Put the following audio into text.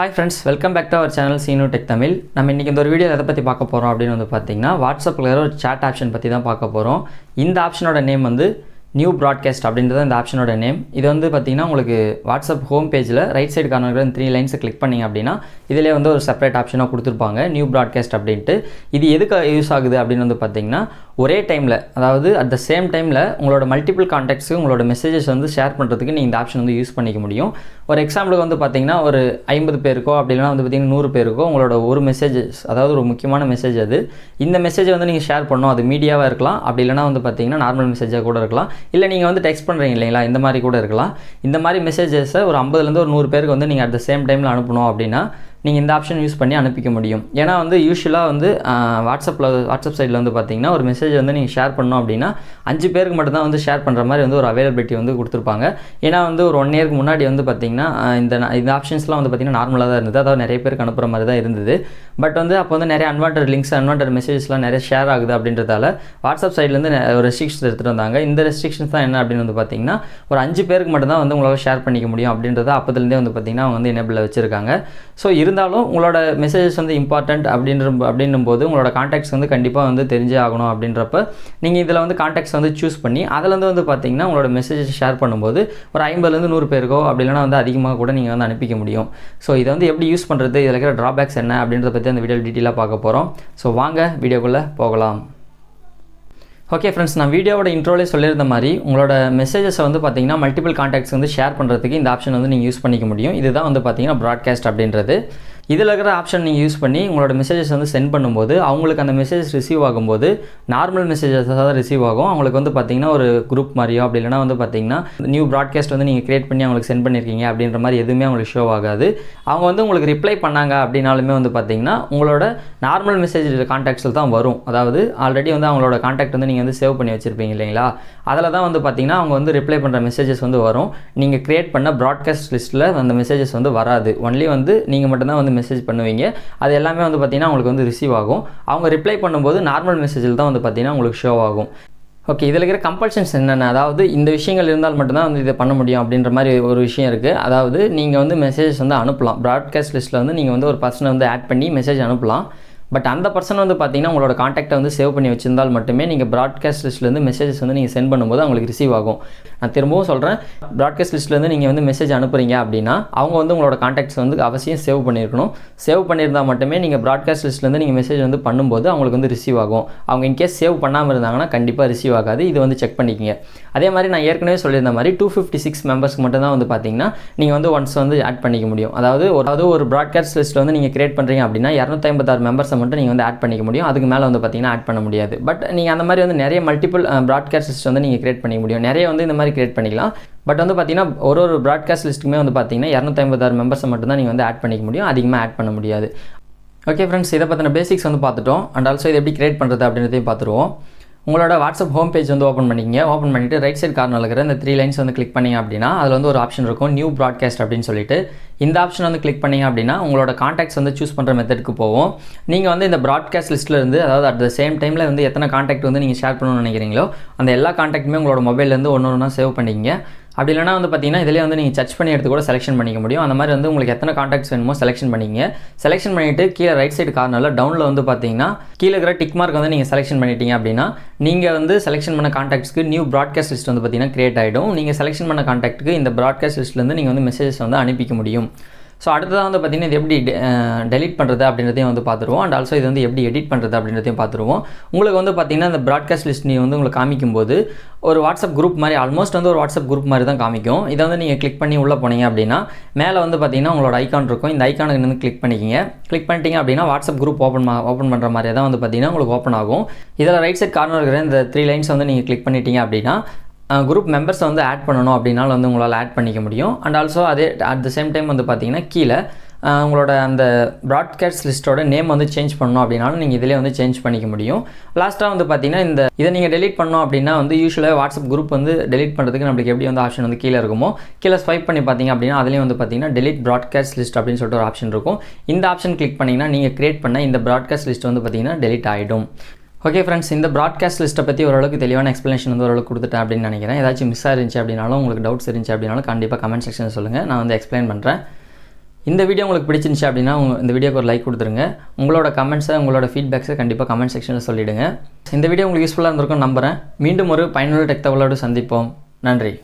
Hi friends, welcome back to our channel Seenu Tech Tamil. நம்ம இன்னைக்கு இந்த ஒரு வீடியோல எதை பத்தி பார்க்க போறோம் அப்படினு வந்து பாத்தீங்கன்னா வாட்ஸ்அப்ல ஒரு chat ஆப்ஷன் பத்தி தான் பார்க்க போறோம். இந்த ஆப்ஷனோட நேம் வந்து நியூ ப்ராட்காஸ்ட் அப்படின்றது இந்த ஆப்ஷனோட நேம். இது வந்து பார்த்தீங்கன்னா உங்களுக்கு வாட்ஸ்அப் ஹோம் பேஜில் ரைட் சைடு கார்னரில் 3 லைன்ஸை கிளிக் பண்ணிங்க அப்படின்னா இதிலே வந்து ஒரு செப்பரேட் ஆப்ஷனாக கொடுத்துருப்பாங்க நியூ ப்ராட்காஸ்ட் அப்படின்ட்டு. இது எதுக்கு யூஸ் ஆகுது அப்படின்னு வந்து பார்த்தீங்கன்னா ஒரே டைமில், அதாவது அட் த சேம் டைமில் உங்களோட மல்டிபிள் கான்டாக்ட்ஸு உங்களோட மெசேஜஸ் வந்து ஷேர் பண்ணுறதுக்கு நீங்கள் இந்த ஆப்ஷன் வந்து யூஸ் பண்ணிக்க முடியும். ஒரு எக்ஸாம்பிளுக்கு வந்து பார்த்தீங்கன்னா ஒரு 50 பேருக்கோ அப்படி இல்லைனா வந்து பார்த்தீங்கன்னா 100 பேருக்கோ உங்களோட ஒரு மெசேஜஸ், அதாவது ஒரு முக்கியமான மெசேஜ் அது, இந்த மெசேஜை வந்து நீங்கள் ஷேர் பண்ணணும். அது மீடியாவாக இருக்கலாம், அப்படி இல்லைனா வந்து பார்த்தீங்கன்னா நார்மல் மெசேஜாக கூட இருக்கலாம், இல்லை நீங்கள் வந்து டெக்ஸ்ட் பண்ணுறீங்க இல்லைங்களா, இந்த மாதிரி கூட இருக்கலாம். இந்த மாதிரி மெசேஜஸை ஒரு 50லேருந்து ஒரு 100 பேருக்கு வந்து நீங்கள் அட் த சேம் டைமில் அனுப்பணும் அப்படின்னா நீங்கள் இந்த ஆப்ஷன் யூஸ் பண்ணி அனுப்பிக்க முடியும். ஏன்னா வந்து யூஸ்வலாக வந்து வாட்ஸ்அப் சைடில் வந்து பார்த்தீங்கன்னா ஒரு மெசேஜ் வந்து நீங்கள் ஷேர் பண்ணணும் அப்படின்னா 5 பேருக்கு மட்டும்தான் வந்து ஷேர் பண்ணுற மாதிரி வந்து ஒரு அவைலபிலிட்டி வந்து கொடுத்துருப்பாங்க. ஏன்னா வந்து ஒரு 1 இயருக்கு முன்னாடி வந்து பார்த்தீங்கன்னா இந்த ஆப்ஷன்ஸ்லாம் வந்து பார்த்தீங்கன்னா நார்மலாக தான் இருந்தது, அதாவது நிறைய பேருக்கு அனுப்புகிற மாதிரி தான் இருந்தது. பட் வந்து அப்போ வந்து நிறைய அன்வான்டட் லிங்க்ஸ், அன்வான்டட் மெசேஜஸ்லாம் நிறைய ஷேர் ஆகுது அப்படின்றதால வாட்ஸ்அப் சைட்லேருந்து ஒரு ரெஸ்ட்ரிக்ஷன்ஸ் எடுத்துகிட்டு வந்தாங்க. இந்த ரெஸ்ட்ரிக்ஷன்ஸ் தான் என்ன அப்படின்னு வந்து பார்த்தீங்கன்னா ஒரு 5 பேருக்கு மட்டும்தான் வந்து உங்களால் ஷேர் பண்ணிக்க முடியும் அப்படின்றத அப்போதுலேருந்தே வந்து பார்த்தீங்கன்னா அவங்க வந்து எனேபிளில் வச்சுருக்காங்க. ஸோ இருந்தாலும் உங்களோட மெசேஜஸ் வந்து இம்பார்ட்டண்ட் அப்படின்னும் போது உங்களோட கான்டாக்ட்ஸ் வந்து கண்டிப்பாக வந்து தெரிஞ்சே ஆகணும். அப்படின்றப்ப நீங்கள் இதில் வந்து கான்டாக்ட்ஸ் வந்து சூஸ் பண்ணி அதிலேருந்து வந்து பார்த்தீங்கன்னா உங்களோட மெசேஜஸ் ஷேர் பண்ணும்போது ஒரு 50லேருந்து 100 பேருக்கோ அப்படி இல்லைனா வந்து அதிகமாக கூட நீங்கள் வந்து அனுப்பிக்க முடியும். ஸோ இதை வந்து எப்படி யூஸ் பண்ணுறது, இதில் இருக்கிற ட்ராபேக்ஸ் என்ன அப்படின்றத பற்றி அந்த வீடியோ டீட்டெயிலாக பார்க்க போகிறோம். ஸோ வாங்க வீடியோக்குள்ளே போகலாம். ஓகே ஃப்ரெண்ட்ஸ், நான் வீடியோவோட இன்ட்ரோலே சொல்லியிருந்த மாதிரி உங்களோட மெசேஜஸை வந்து பார்த்தீங்கன்னா மல்டிபிள் கான்டாக்ட்ஸ் வந்து ஷேர் பண்ணுறதுக்கு இந்த ஆப்ஷன் வந்து நீங்கள் யூஸ் பண்ணிக்க முடியும். இதுதான் வந்து பார்த்தீங்கன்னா ப்ராட்காஸ்ட் அப்படின்றது. இதில் இருக்கிற ஆப்ஷன் நீங்கள் யூஸ் பண்ணி உங்களோட மெசேஜஸ் வந்து சென்ட் பண்ணும்போது அவங்களுக்கு அந்த மெசேஜ் ரிசீவ் ஆகும்போது நார்மல் மெசேஜஸாக தான் ரிசீவ் ஆகும். அவங்களுக்கு வந்து பார்த்தீங்கன்னா ஒரு குரூப் மாதிரியோ அப்படி இல்லைனா வந்து பார்த்தீங்கன்னா நியூ ப்ராட்காஸ்ட் வந்து நீங்கள் கிரியேட் பண்ணி அவங்களுக்கு சென்ட் பண்ணியிருக்கீங்க அப்படின்ற மாதிரி எதுவுமே அவங்களுக்கு ஷோ ஆகாது. அவங்க வந்து உங்களுக்கு ரிப்ளை பண்ணாங்க அப்படின்னாலுமே வந்து பார்த்தீங்கன்னா உங்களோட நார்மல் மெசேஜ் கான்டாக்ட்ஸில் தான் வரும். அதாவது ஆல்ரெடி வந்து அவங்களோட கான்டாக்ட் வந்து நீங்கள் வந்து சேவ் பண்ணி வச்சுருப்பீங்க இல்லைங்களா, அதில் தான் வந்து பார்த்தீங்கன்னா அவங்க வந்து ரிப்ளை பண்ணுற மெசேஜஸ் வந்து வரும். நீங்கள் கிரியேட் பண்ண ப்ராட்காஸ்ட் லிஸ்ட்டில் அந்த மெசேஜஸ் வந்து வராது. ஒன்லி வந்து நீங்கள் மட்டும்தான் வந்து மெசேஜ் பண்ணுவீங்க. அது எல்லாமே வந்து பார்த்தீங்கன்னா உங்களுக்கு வந்து ரிசீவ் ஆகும். அவங்க ரிப்ளை பண்ணும்போது நார்மல் மெசேஜில் தான் வந்து பார்த்தீங்கன்னா உங்களுக்கு ஷோ ஆகும். ஓகே, இதில் இருக்கிற கம்பல்ஷன்ஸ் என்னென்ன, அதாவது இந்த விஷயங்கள் இருந்தால் மட்டும்தான் வந்து இதை பண்ண முடியும் அப்படின்ற மாதிரி ஒரு விஷயம் இருக்குது. அதாவது நீங்கள் வந்து மெசேஜஸ் வந்து அனுப்பலாம். ப்ராட்காஸ்ட் லிஸ்ட்டில் வந்து நீங்கள் வந்து ஒரு பர்சனை வந்து ஆட் பண்ணி மெசேஜ் அனுப்பலாம். பட் அந்த பர்சன் வந்து பார்த்தீங்கன்னா உங்களோட காண்டாக்டை வந்து சேவ் பண்ணி வச்சிருந்தால் மட்டுமே நீங்கள் ப்ராட்காஸ்ட் லிஸ்ட்லேருந்து மெசேஜஸ் வந்து நீங்கள் சென்ட் பண்ணும்போது அவங்களுக்கு ரிசீவ் ஆகும். நான் திரும்பவும் சொல்கிறேன், ப்ராட்காஸ்ட் லிஸ்ட்லேருந்து நீங்கள் வந்து மெசேஜ் அனுப்புறீங்க அப்படின்னா அவங்க வந்து உங்களோட காண்டாக்ட்ஸ் வந்து அவசியம் சேவ் பண்ணியிருக்கணும். சேவ் பண்ணியிருந்தால் மட்டுமே நீங்கள் ப்ராட்காஸ்ட் லிஸ்ட்லேருந்து நீங்கள் மெசேஜ் வந்து பண்ணும்போது அவங்களுக்கு வந்து ரிசீவ் ஆகும். அவங்க இன்கேஸ் சேவ் பண்ணாமல் இருந்தாங்கன்னா கண்டிப்பாக ரிசீவ் ஆகாது. இது வந்து செக் பண்ணிக்கிங்க. அதே மாதிரி நான் ஏற்கனவே சொல்லியிருந்த மாதிரி 256 மெம்பர்ஸ்க்கு மட்டும் தான் வந்து பார்த்தீங்கன்னா நீங்கள் வந்து ஒன்ஸ் வந்து ஆட் பண்ணிக்க முடியும். அதாவது ஒரு ப்ராட்காஸ்ட் லிஸ்ட்டில் வந்து நீங்கள் கிரியேட் பண்ணுறீங்க அப்படின்னா 256 மெம்பர்ஸை மட்டும் நீங்கள் வந்து ஆட் பண்ணிக்க முடியும். அதுக்கு மேலே வந்து பார்த்தீங்கன்னா ஆட் பண்ண முடியாது. பட் நீங்கள் அந்த மாதிரி வந்து நிறைய மல்டிபிள் ப்ராட்காஸ்ட் லிஸ்ட் வந்து நீங்கள் கிரியேட் பண்ணிக்க முடியும். நிறைய வந்து இந்த மாதிரி கிரியேட் பண்ணிக்கலாம். பட் வந்து பார்த்தீங்கன்னா ஒரு ப்ராட்காஸ்ட் லிஸ்ட்டுக்குமே வந்து பார்த்தீங்கன்னா 256 மெம்பர்ஸை மட்டும் தான் நீங்கள் வந்து ஆட் பண்ணிக்க முடியும். அதிகமாக ஆட் பண்ண முடியாது. ஓகே ஃப்ரெண்ட்ஸ், இதை பற்றின பேசிக்ஸ் வந்து பார்த்துட்டோம். அண்ட் ஆல்சோ இதை எப்படி கிரியேட் பண்ணுறது அப்படின்றதையும் பார்த்துருவோம். உங்களோட வாட்ஸ்அப் ஹோம் பேஜ் வந்து ஓப்பன் பண்ணிக்கிங்க. ஓப்பன் பண்ணிவிட்டு ரைட் சைட் கார்னரில் இருக்கிற இந்த 3 லைன்ஸ் வந்து கிளிக் பண்ணிங்க அப்படின்னா அதில் வந்து ஒரு ஆப்ஷன் இருக்கும் நியூ ப்ராட்காஸ்ட் அப்படின்னு சொல்லிட்டு. இந்த ஆப்ஷன் வந்து கிளிக் பண்ணிங்க அப்படின்னா உங்களோட கான்டாக்ட்ஸ் வந்து சூஸ் பண்ணுற மெத்தடுக்கு போவோம். நீங்கள் வந்து இந்த ப்ராட்காஸ்ட் லிஸ்ட்டில் இருந்து, அதாவது அட் த சேம் டைமில் வந்து எத்தனை கான்டாக்ட் வந்து நீங்கள் ஷேர் பண்ணணும்னு நினைக்கிறீங்களோ அந்த எல்லா கான்டாக்ட்டுமே உங்களோட மொபைல்லேருந்து ஒன்று சேவ் பண்ணிக்கிங்க. அப்படி இல்லைனா வந்து பார்த்தீங்கன்னா இதிலே வந்து நீங்கள் சர்ச் பண்ணி எடுத்து கூட செலெக்ஷன் பண்ணிக்க முடியும். அந்த மாதிரி வந்து உங்களுக்கு எத்தனை கான்டாக்ட்ஸ் வேணுமோ செலெக்ஷன் பண்ணிங்க. செலெக்ஷன் பண்ணிவிட்டு கீழே ரைட் சைடு கார்னரில் டவுனில் வந்து பார்த்தீங்கன்னா கீழே இருக்கிற டிக் மார்க் வந்து நீங்கள் செலெக்ஷன் பண்ணிட்டீங்க அப்படின்னா நீங்கள் வந்து செலெக்ஷன் பண்ண கான்டாக்ட்ஸ்க்கு நியூ ப்ராட்காஸ்ட் லிஸ்ட் வந்து பார்த்தீங்கன்னா கிரியேட் ஆகிடும். நீங்கள் செலெக்ஷன் பண்ண கான்டாக்ட்டுக்கு இந்த ப்ராட்காஸ்ட் லிஸ்ட்லேருந்து நீங்கள் வந்து மெசேஜஸ் வந்து அனுப்பிக்க முடியும். ஸோ அடுத்ததாக வந்து பார்த்திங்கன்னா இது எப்படி டெலிட் பண்ணுறது அப்படின்றதையும் வந்து பார்த்துருவோம். அண்ட் ஆல்சோ இது வந்து எப்படி எடிட் பண்ணுறது அப்படின்றதையும் பார்த்துருவோம். உங்களுக்கு வந்து பார்த்திங்கன்னா இந்த ப்ராட்காஸ்ட் லிஸ்ட் நீங்கள் வந்து உங்களுக்கு காமிக்கும்போது ஒரு வாட்ஸ்அப் குரூப் மாதிரி, ஆல்மோஸ்ட் வந்து ஒரு வாட்ஸ்அப் குரூப் மாதிரி தான் காமிக்கும். இதை வந்து நீங்கள் கிளிக் பண்ணி உள்ளே போனீங்க அப்படின்னா மேலே வந்து பார்த்திங்கன்னா உங்களோட ஐக்கான் இருக்கும். இந்த ஐக்கானுக்கு வந்து கிளிக் பண்ணிக்கிங்க. கிளிக் பண்ணிட்டீங்க அப்படின்னா வாட்ஸ்அப் குரூப் ஓப்பன் பண்ணுற மாதிரி தான் வந்து பார்த்திங்கன்னா உங்களுக்கு ஓப்பன் ஆகும். இதில் ரைட் சைட் கார்னர் இருக்கிற இந்த 3 லைன்ஸ் வந்து நீங்கள் கிளிக் பண்ணிட்டீங்க அப்படின்னா குரூப் மெம்பர்ஸை வந்து ஆட் பண்ணணும் அப்படின்னாலும் வந்து உங்களால் ஆட் பண்ணிக்க முடியும். அண்ட் ஆல்சோ அதே அட் த சேம் டைம் வந்து பார்த்தீங்கன்னா கீழே உங்களோட அந்த ப்ராட்காஸ்ட் லிஸ்ட்டோட நேம் வந்து சேஞ்ச் பண்ணணும் அப்படின்னாலும் நீங்கள் இதிலே வந்து சேஞ்ச் பண்ணிக்க முடியும். லாஸ்ட்டாக வந்து பார்த்தீங்கன்னா இதை நீங்கள் டெலிட் பண்ணோம் அப்படின்னா வந்து யூஸ்வலாக வாட்ஸ்அப் குரூப் வந்து டெலிட் பண்ணுறதுக்கு நம்மளுக்கு எப்படி வந்து ஆப்ஷன் வந்து கீழே இருக்குமோ கீழே ஸ்வைப் பண்ணி பார்த்தீங்க அப்படின்னா அதுலேயும் வந்து பார்த்தீங்கன்னா டெலிட் ப்ராட்காஸ்ட் லிஸ்ட் அப்படின்னு சொல்லிட்டு ஒரு ஆப்ஷன் இருக்கும். இந்த ஆப்ஷன் கிளிக் பண்ணிங்கன்னா நீங்கள் கிரியேட் பண்ண இந்த ப்ராட்காஸ்ட் லிஸ்ட் வந்து பார்த்தீங்கன்னா டெலிட் ஆகிடும். ஓகே ஃப்ரெண்ட்ஸ், இந்த ப்ராட்காஸ்ட் லிஸ்ட்டை பற்றி ஓரளவுக்கு தெளிவான எக்ஸ்ப்ளனேஷன் வந்து ஓரளவுக்கு கொடுத்துட்டேன் அப்படின்னு நினைக்கிறேன். ஏதாச்சும் மிஸ் ஆயிருந்துச்சு அப்படின்னாலும் உங்களுக்கு டவுட்ஸ் இருந்துச்சு அப்படின்னாலும் கண்டிப்பாக கமெண்ட் செக்ஷனில் சொல்லுங்கள், நான் வந்து எக்ஸ்பிளைன் பண்ணுறேன். இந்த வீடியோ உங்களுக்கு பிடிச்சிருந்துச்சு அப்படின்னா இந்த வீடியோக்கு ஒரு லைக் கொடுத்துருங்க. உங்களோட கமெண்ட்ஸை உங்களோட ஃபீட்பேக்ஸை கண்டிப்பாக கமெண்ட் செக்ஷனில் சொல்லிவிடுங்க. இந்த வீடியோ உங்களுக்கு யூஸ்ஃபுல்லாக இருந்திருக்கும்னு நம்புகிறேன். மீண்டும் ஒரு பயனுள்ள டெக் தகவலோடு சந்திப்போம். நன்றி.